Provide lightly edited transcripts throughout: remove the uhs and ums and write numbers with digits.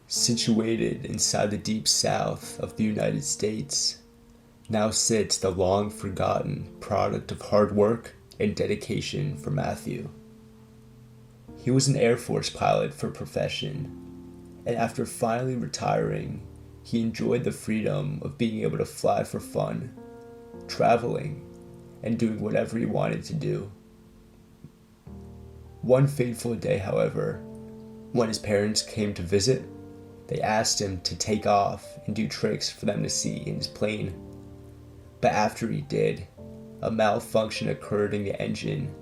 Situated inside the deep south of the United States, now sits the long forgotten product of hard work and dedication for Matthew. He was an Air Force pilot for profession, and after finally retiring, he enjoyed the freedom of being able to fly for fun, traveling, and doing whatever he wanted to do. One fateful day, however, when his parents came to visit, they asked him to take off and do tricks for them to see in his plane. But after he did, a malfunction occurred in the engine,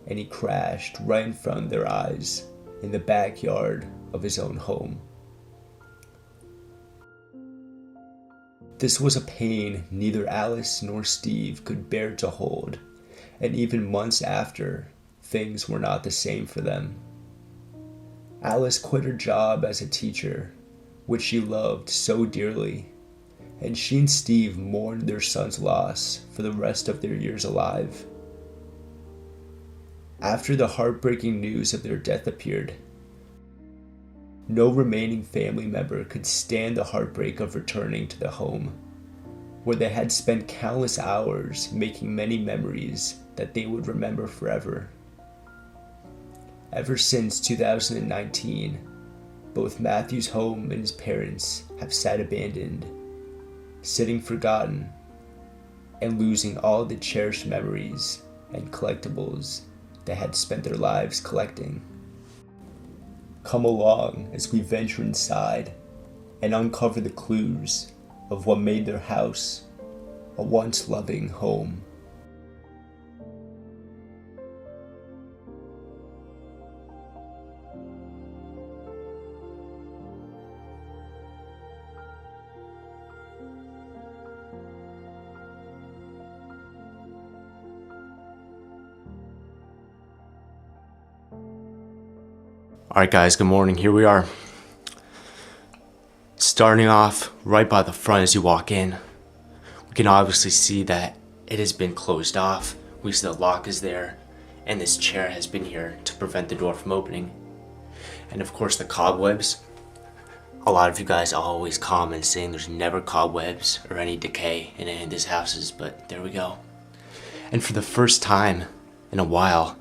and he crashed right in front of their eyes in the backyard of his own home. This was a pain neither Alice nor Steve could bear to hold, and even months after, things were not the same for them. Alice quit her job as a teacher, which she loved so dearly, and she and Steve mourned their son's loss for the rest of their years alive. After the heartbreaking news of their death appeared, no remaining family member could stand the heartbreak of returning to the home, where they had spent countless hours making many memories that they would remember forever. Ever since 2019, both Matthew's home and his parents have sat abandoned, sitting forgotten, and losing all the cherished memories and collectibles they had spent their lives collecting. Come along as we venture inside and uncover the clues of what made their house a once loving home. Alright guys, good morning. Here we are. Starting off right by the front as you walk in. We can obviously see that it has been closed off. We see the lock is there, and this chair has been here to prevent the door from opening. And of course the cobwebs. A lot of you guys always comment saying there's never cobwebs or any decay in any of these houses, but there we go. And for the first time in a while,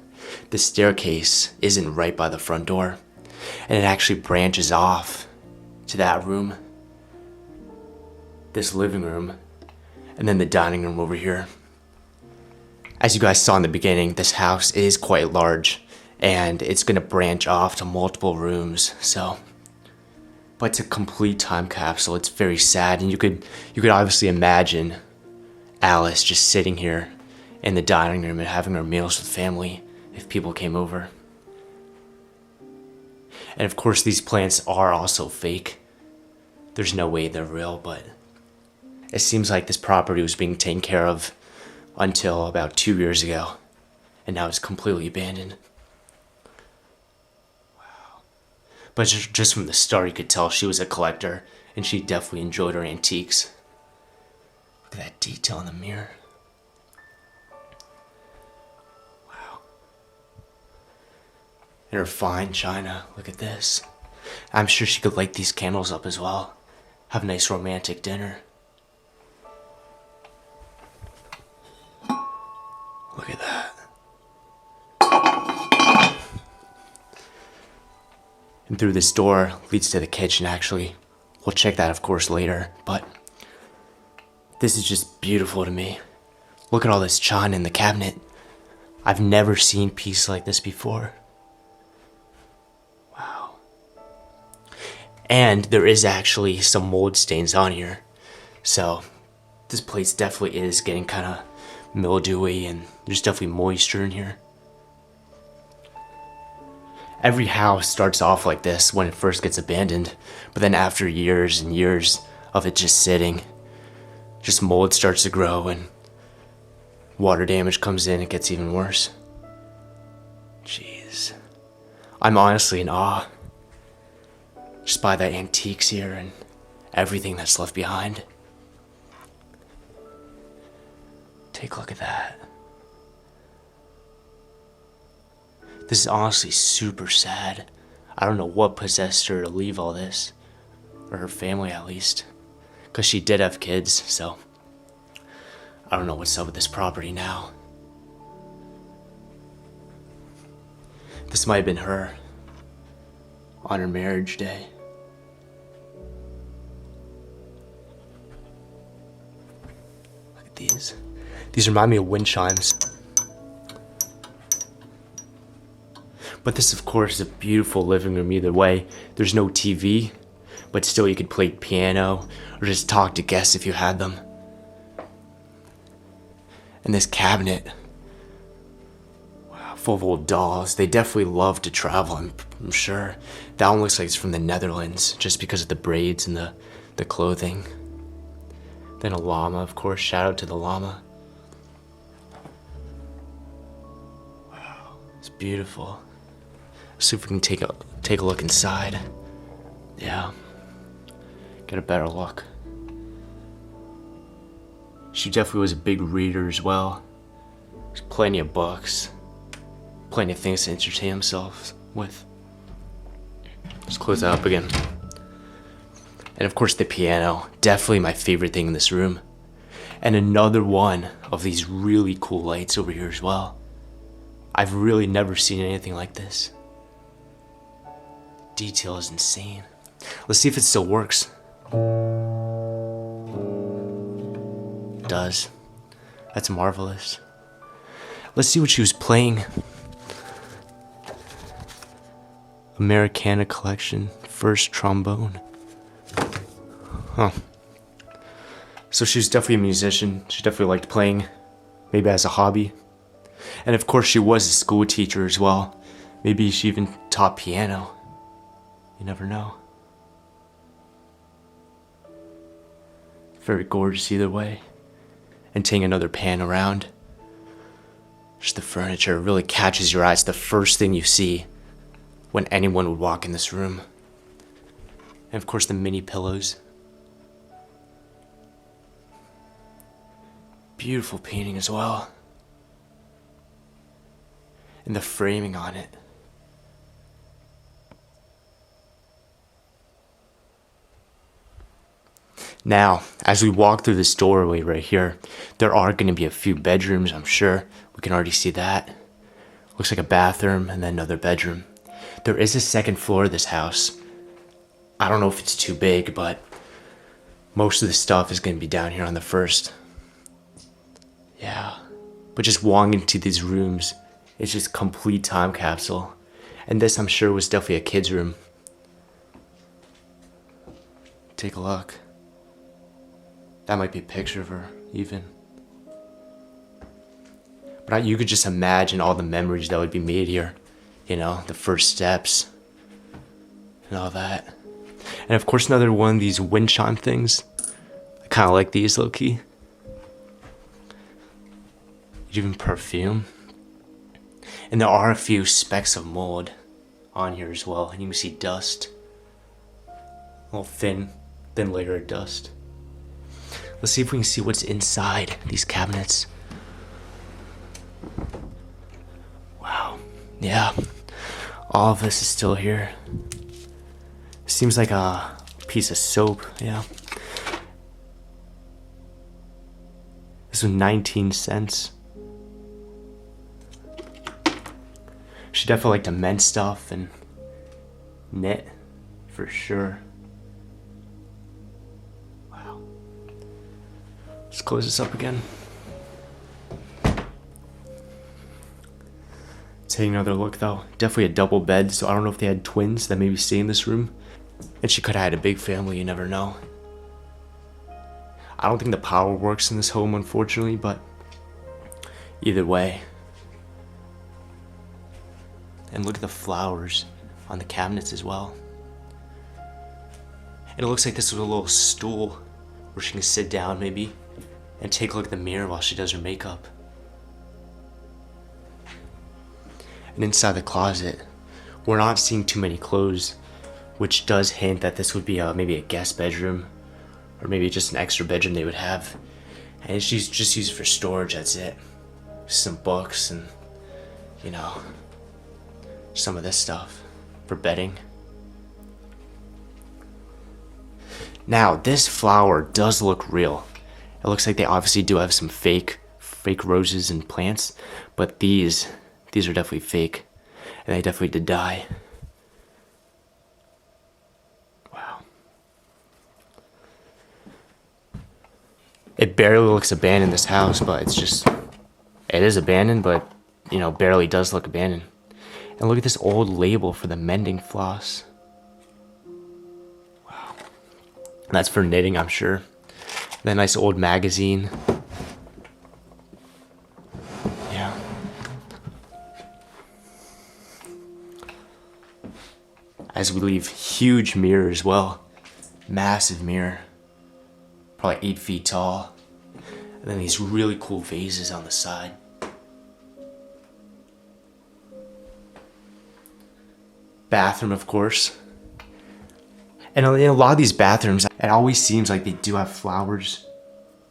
the staircase isn't right by the front door, and it actually branches off to that room, this living room, and then the dining room over here. As you guys saw in the beginning, this house is quite large, and it's gonna branch off to multiple rooms, but it's a complete time capsule. It's very sad, and you could obviously imagine Alice just sitting here in the dining room and having her meals with family if people came over. And of course these plants are also fake. There's no way they're real, but it seems like this property was being taken care of until about 2 years ago, and now it's completely abandoned. Wow. But just from the start you could tell she was a collector, and she definitely enjoyed her antiques. Look at that detail in the mirror. And her fine china, look at this. I'm sure she could light these candles up as well. Have a nice romantic dinner. Look at that. And through this door leads to the kitchen actually. We'll check that of course later, but this is just beautiful to me. Look at all this china in the cabinet. I've never seen pieces like this before. And there is actually some mold stains on here. So this place definitely is getting kind of mildewy, and there's definitely moisture in here. Every house starts off like this when it first gets abandoned, but then after years and years of it just sitting, just mold starts to grow and water damage comes in, it gets even worse. Jeez. I'm honestly in awe. Just by the antiques here and everything that's left behind. Take a look at that. This is honestly super sad. I don't know what possessed her to leave all this. or her family at least, because she did have kids, so I don't know what's up with this property now. This might have been her on her marriage day. Look at these. These remind me of wind chimes. But this, of course, is a beautiful living room either way. There's no TV, but still you could play piano or just talk to guests if you had them. And this cabinet, wow, full of old dolls. They definitely love to travel, I'm sure. That one looks like it's from the Netherlands, just because of the braids and the clothing. Then a llama, of course. Shout out to the llama. Wow, it's beautiful. See if we can take a look inside. Yeah, get a better look. She definitely was a big reader as well. There's plenty of books, plenty of things to entertain himself with. Let's close that up again. And of course the piano, definitely my favorite thing in this room. And another one of these really cool lights over here as well. I've really never seen anything like this. Detail is insane. Let's see if it still works. It does. That's marvelous. Let's see what she was playing. Americana Collection, first trombone. Huh. So she was definitely a musician. She definitely liked playing, maybe as a hobby. And of course she was a school teacher as well. Maybe she even taught piano. You never know. Very gorgeous either way. And taking another pan around. Just the furniture really catches your eye. It's the first thing you see when anyone would walk in this room. And of course the mini pillows. Beautiful painting as well. And the framing on it. Now, as we walk through this doorway right here, there are going to be a few bedrooms, I'm sure. We can already see that. Looks like a bathroom and then another bedroom. There is a second floor of this house. I don't know if it's too big, but most of the stuff is going to be down here on the first. Yeah. But just walking into these rooms, it's just complete time capsule. And this, I'm sure, was definitely a kid's room. Take a look. That might be a picture of her, even. But you could just imagine all the memories that would be made here. You know, the first steps. And all that. And of course, another one of these wind chime things. I kind of like these, low-key. Even perfume. And there are a few specks of mold on here as well. And you can see dust. A little thin layer of dust. Let's see if we can see what's inside these cabinets. Wow. Yeah. All of this is still here. Seems like a piece of soap. Yeah. This was 19 cents. She definitely liked to mend stuff and knit, for sure. Wow. Let's close this up again. Take another look though. Definitely a double bed, so I don't know if they had twins that maybe stay in this room. And she could have had a big family, you never know. I don't think the power works in this home, unfortunately, but either way. And look at the flowers on the cabinets as well. And it looks like this was a little stool where she can sit down maybe and take a look at the mirror while she does her makeup. And inside the closet, we're not seeing too many clothes, which does hint that this would be maybe a guest bedroom or maybe just an extra bedroom they would have. And she's just used for storage, that's it. Some books and, you know, some of this stuff for bedding. Now, this flower does look real. It looks like they obviously do have some fake roses and plants, but these are definitely fake, and they definitely did die. Wow. It barely looks abandoned, this house, but it is abandoned, but, you know, barely does look abandoned. And look at this old label for the mending floss. Wow. That's for knitting, I'm sure. That nice old magazine. Yeah. As we leave, huge mirror as well. Massive mirror. Probably 8 feet tall. And then these really cool vases on the side. Bathroom, of course. And in a lot of these bathrooms, it always seems like they do have flowers.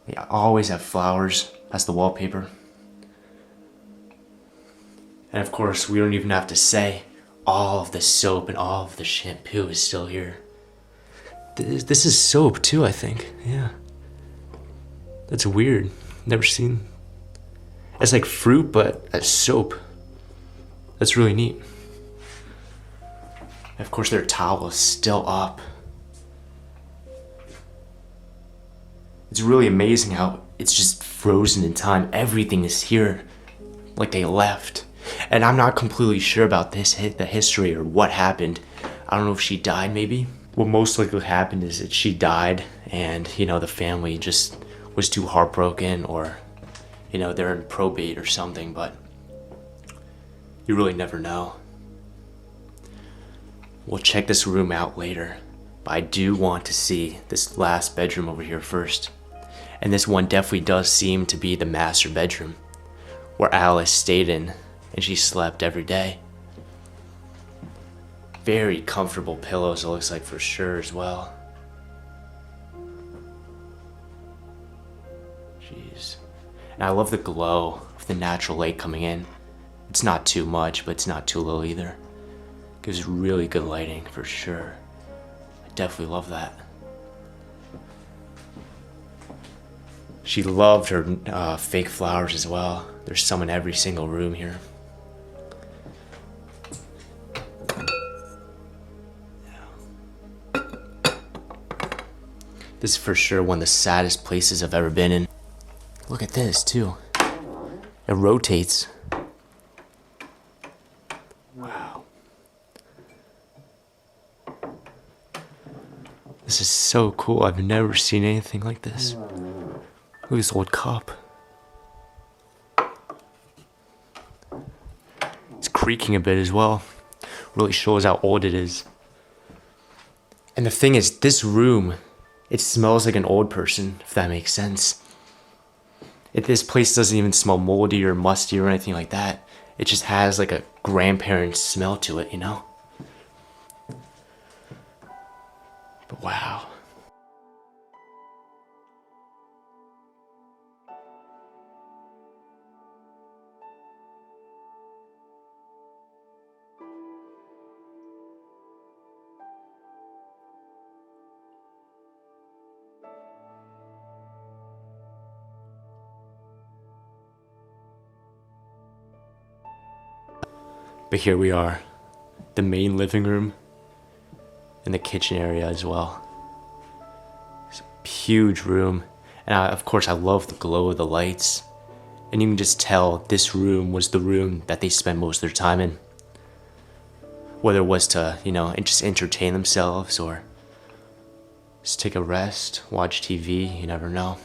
They always have flowers. That's the wallpaper. And of course, we don't even have to say, all of the soap and all of the shampoo is still here. This is soap too, I think. Yeah. That's weird. Never seen. It's like fruit, but as soap. That's really neat. Of course, their towel is still up. It's really amazing how it's just frozen in time. Everything is here, like they left. And I'm not completely sure about the history or what happened. I don't know if she died, maybe. What most likely happened is that she died, and you know, the family just was too heartbroken, or you know, they're in probate or something. But you really never know. We'll check this room out later, but I do want to see this last bedroom over here first. And this one definitely does seem to be the master bedroom, where Alice stayed in and she slept every day. Very comfortable pillows, it looks like, for sure as well. Jeez. And I love the glow of the natural light coming in. It's not too much, but it's not too little either. Gives really good lighting for sure. I definitely love that. She loved her fake flowers as well. There's some in every single room here. This is for sure one of the saddest places I've ever been in. Look at this too. It rotates. Wow. This is so cool. I've never seen anything like this. Look at this old cup. It's creaking a bit as well. Really shows how old it is. And the thing is, this room, it smells like an old person, if that makes sense. This place doesn't even smell moldy or musty or anything like that. It just has like a grandparent smell to it, you know? But wow. But here we are, the main living room and the kitchen area as well. It's a huge room, and of course I love the glow of the lights. And you can just tell this room was the room that they spent most of their time in. Whether it was to, you know, just entertain themselves or just take a rest, watch TV, you never know.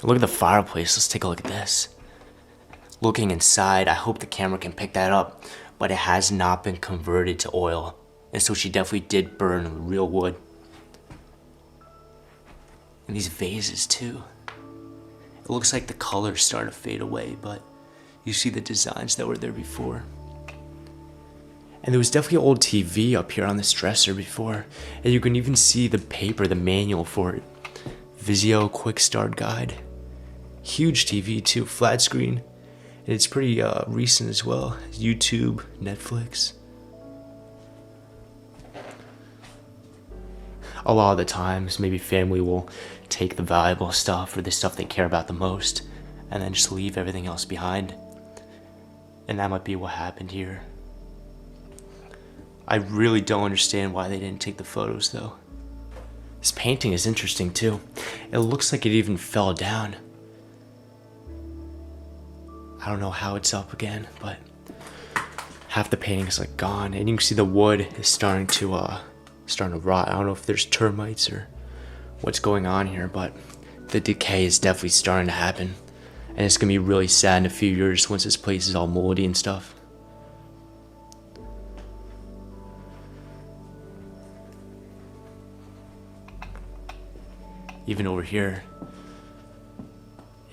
Look at the fireplace, let's take a look at this. Looking inside, I hope the camera can pick that up, but it has not been converted to oil, and so she definitely did burn real wood. And these vases too. It looks like the colors start to fade away, but you see the designs that were there before. And there was definitely an old TV up here on this dresser before, and you can even see the paper, the manual for it. Vizio Quick Start Guide. Huge TV too, flat screen. And it's pretty recent as well. YouTube, Netflix. a lot of the times, maybe family will take the valuable stuff or the stuff they care about the most and then just leave everything else behind. And that might be what happened here. I really don't understand why they didn't take the photos though. This painting is interesting too. It looks like it even fell down. I don't know how it's up again, but half the painting is like gone, and you can see the wood is starting to rot. I don't know if there's termites or what's going on here, but the decay is definitely starting to happen, and it's gonna be really sad in a few years once this place is all moldy and stuff. Even over here,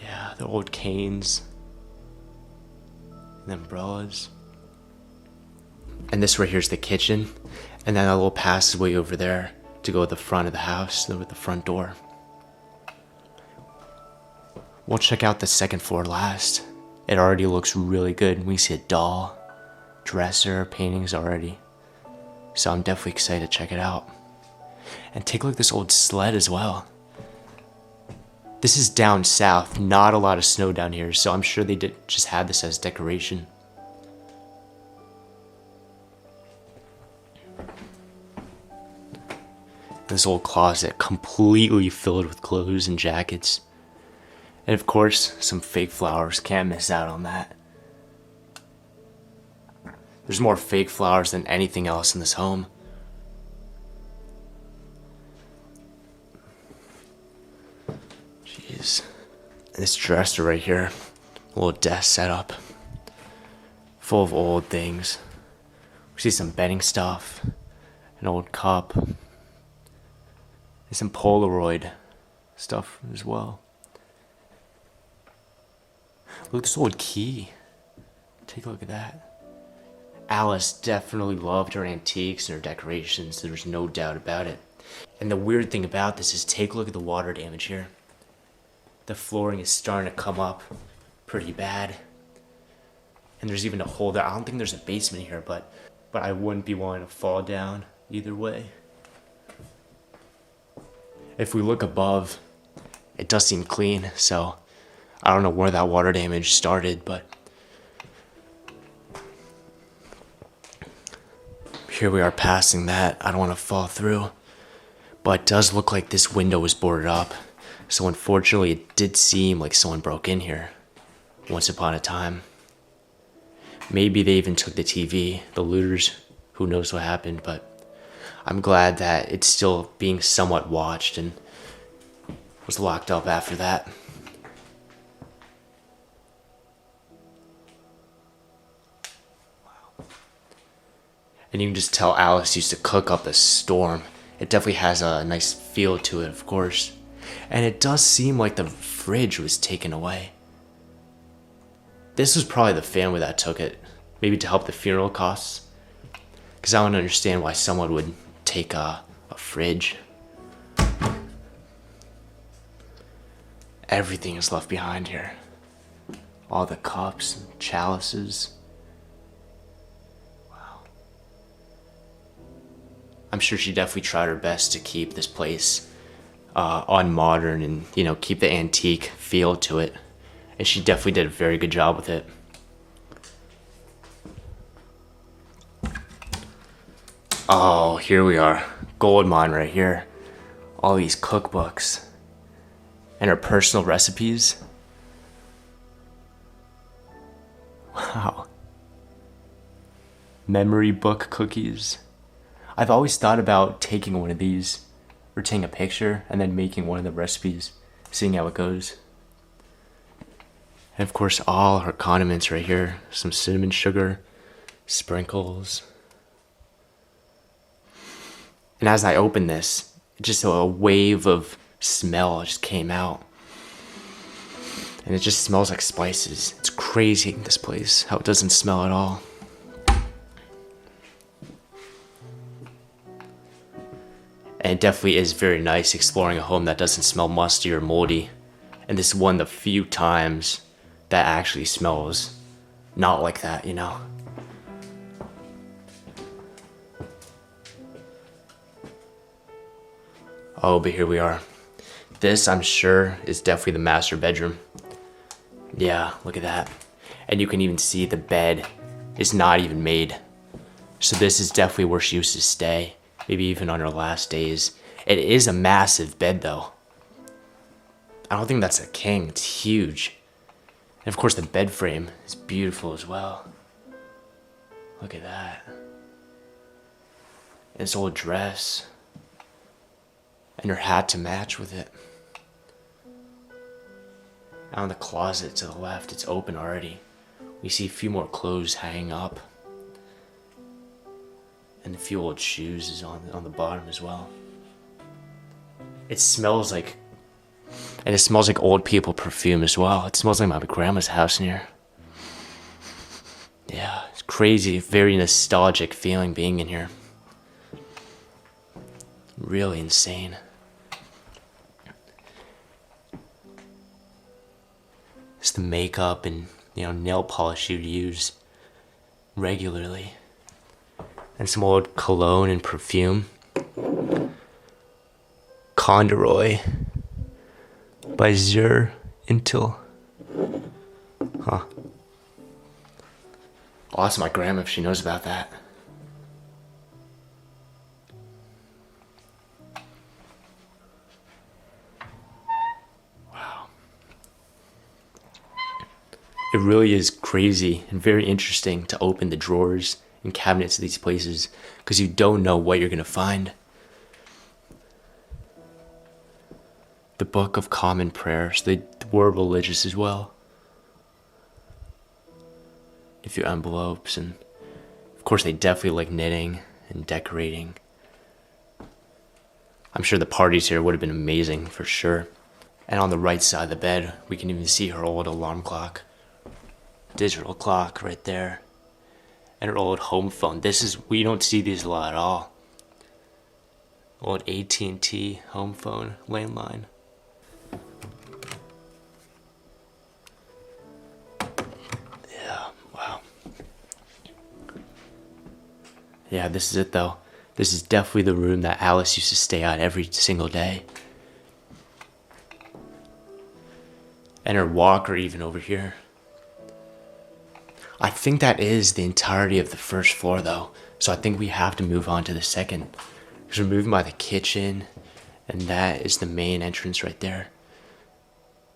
yeah, the old canes and umbrellas. And this right here is the kitchen, and then a little passageway over there to go to the front of the house, with the front door. We'll check out the second floor last. It already looks really good. We see a doll, dresser, paintings already. So I'm definitely excited to check it out. And take a look at this old sled as well. This is down south, not a lot of snow down here, so I'm sure they just had this as decoration. This old closet completely filled with clothes and jackets. And of course, some fake flowers. Can't miss out on that. There's more fake flowers than anything else in this home. Jeez. And this dresser right here, a little desk setup, full of old things. We see some bedding stuff, an old cup, and some Polaroid stuff as well. Look at this old key. Take a look at that. Alice definitely loved her antiques and her decorations. There's no doubt about it. And the weird thing about this is take a look at the water damage here. The flooring is starting to come up pretty bad. And there's even a hole there. I don't think there's a basement here, but I wouldn't be wanting to fall down either way. If we look above, it does seem clean, so I don't know where that water damage started, but here we are passing that. I don't want to fall through, but it does look like this window was boarded up. So unfortunately, it did seem like someone broke in here once upon a time. Maybe they even took the TV, the looters. Who knows what happened, but I'm glad that it's still being somewhat watched and was locked up after that. Wow. And you can just tell Alice used to cook up a storm. It definitely has a nice feel to it, of course. And it does seem like the fridge was taken away. This was probably the family that took it, maybe to help the funeral costs. Because I don't understand why someone would take a fridge. Everything is left behind here. All the cups and chalices. Wow. I'm sure she definitely tried her best to keep this place unmodern and, you know, keep the antique feel to it. And she definitely did a very good job with it. Oh, here we are. Gold mine right here. All these cookbooks. And her personal recipes. Wow. Memory book cookies. I've always thought about taking one of these, or taking a picture and then making one of the recipes, seeing how it goes. And of course, all her condiments right here. Some cinnamon sugar, sprinkles. And as I opened this, just a wave of smell just came out. And it just smells like spices. It's crazy, this place, how it doesn't smell at all. And it definitely is very nice exploring a home that doesn't smell musty or moldy. And this is one of the few times that actually smells not like that, you know? Oh, but here we are. This, I'm sure, is definitely the master bedroom. Yeah, look at that. And you can even see the bed is not even made. So this is definitely where she used to stay, maybe even on her last days. It is a massive bed though. I don't think that's a king, it's huge. And of course the bed frame is beautiful as well. Look at that. And this old dress. And her hat to match with it. Out in the closet to the left, it's open already. We see a few more clothes hanging up. And a few old shoes is on the bottom as well. It smells like, and it smells like old people perfume as well. It smells like my grandma's house in here. Yeah, it's crazy, very nostalgic feeling being in here. Really insane. It's the makeup and, nail polish you'd use regularly. And some old cologne and perfume. Conderoy by Zur Intil. Huh. I'll ask my grandma if she knows about that. Wow. It really is crazy and very interesting to open the drawers and cabinets of these places because you don't know what you're going to find. The Book of Common Prayers, they were religious as well. A few envelopes, and of course they definitely like knitting and decorating. I'm sure the parties here would have been amazing for sure. And on the right side of the bed, we can even see her old alarm clock. Digital clock right there. And her old home phone. We don't see these a lot at all. Old AT&T home phone, landline. Yeah, wow. Yeah, this is it though. This is definitely the room that Alice used to stay at every single day. And her walker even over here. I think that is the entirety of the first floor though. So I think we have to move on to the second. Because we're moving by the kitchen. And that is the main entrance right there.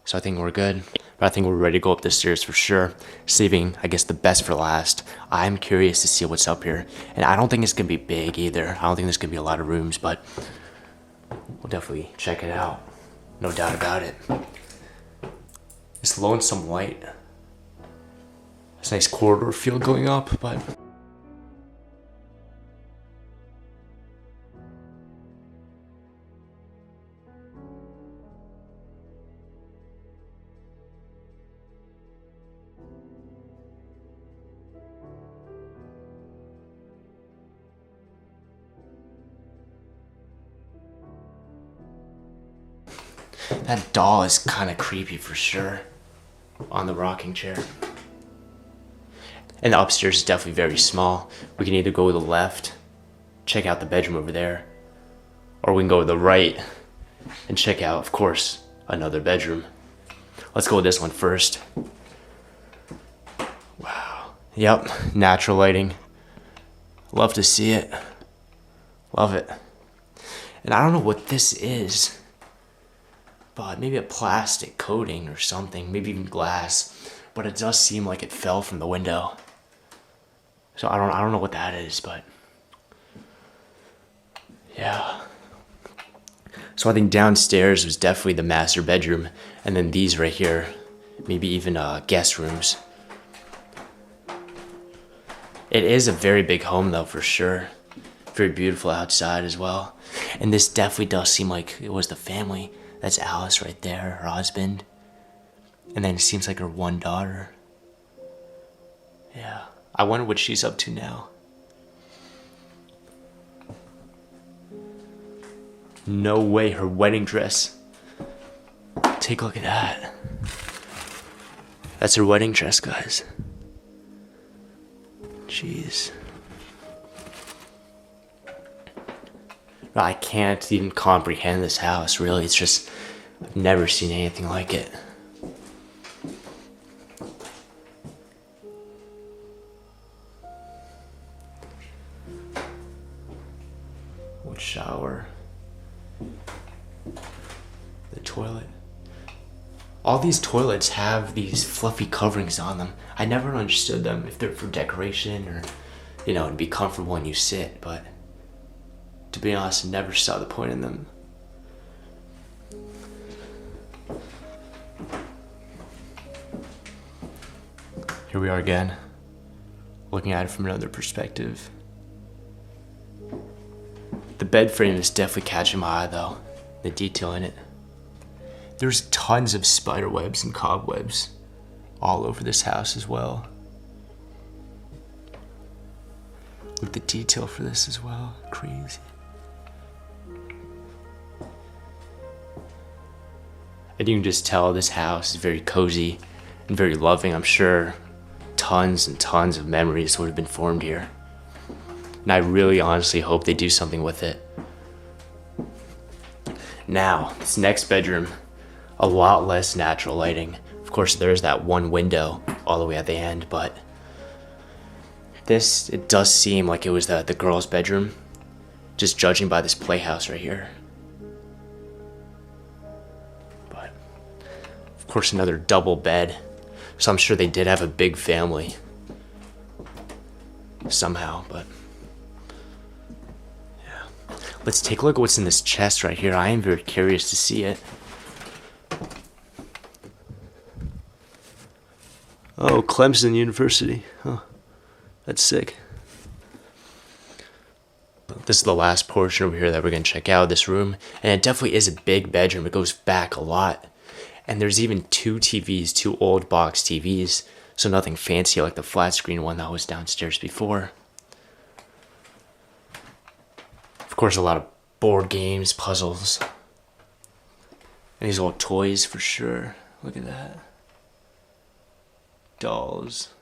So I think we're good. But I think we're ready to go up the stairs for sure. Saving, I guess, the best for last. I'm curious to see what's up here. And I don't think it's going to be big either. I don't think there's going to be a lot of rooms. But we'll definitely check it out. No doubt about it. It's lonesome light. It's a nice corridor feel going up, but that doll is kind of creepy for sure on the rocking chair. And the upstairs is definitely very small. We can either go to the left, check out the bedroom over there, or we can go to the right and check out, of course, another bedroom. Let's go with this one first. Wow. Yep, natural lighting. Love to see it. Love it. And I don't know what this is, but maybe a plastic coating or something, maybe even glass, but it does seem like it fell from the window. So I don't know what that is, but yeah. So I think downstairs was definitely the master bedroom, and then these right here, maybe even guest rooms. It is a very big home though, for sure. Very beautiful outside as well. And this definitely does seem like it was the family. That's Alice right there, her husband. And then it seems like her one daughter. Yeah. I wonder what she's up to now. No way, her wedding dress. Take a look at that. That's her wedding dress, guys. Jeez. I can't even comprehend this house, really. It's just, I've never seen anything like it. Old shower. The toilet. All these toilets have these fluffy coverings on them. I never understood them, if they're for decoration or, to be comfortable when you sit, but to be honest, I never saw the point in them. Here we are again, looking at it from another perspective. The bed frame is definitely catching my eye though, the detail in it. There's tons of spider webs and cobwebs all over this house as well. Look at the detail for this as well, crazy. And you can just tell this house is very cozy and very loving. I'm sure tons and tons of memories would have been formed here. And I really honestly hope they do something with it. Now, this next bedroom, a lot less natural lighting. Of course, there's that one window all the way at the end, but this, it does seem like it was the girl's bedroom, just judging by this playhouse right here. But, of course, another double bed. So I'm sure they did have a big family somehow, but yeah. Let's take a look at what's in this chest right here. I am very curious to see it. Oh, Clemson University. Huh. That's sick. This is the last portion over here that we're going to check out, this room. And it definitely is a big bedroom. It goes back a lot. And there's even two TVs, two old box TVs. So nothing fancy like the flat screen one that was downstairs before. Of course, a lot of board games, puzzles. And these old toys for sure. Look at that. Dolls.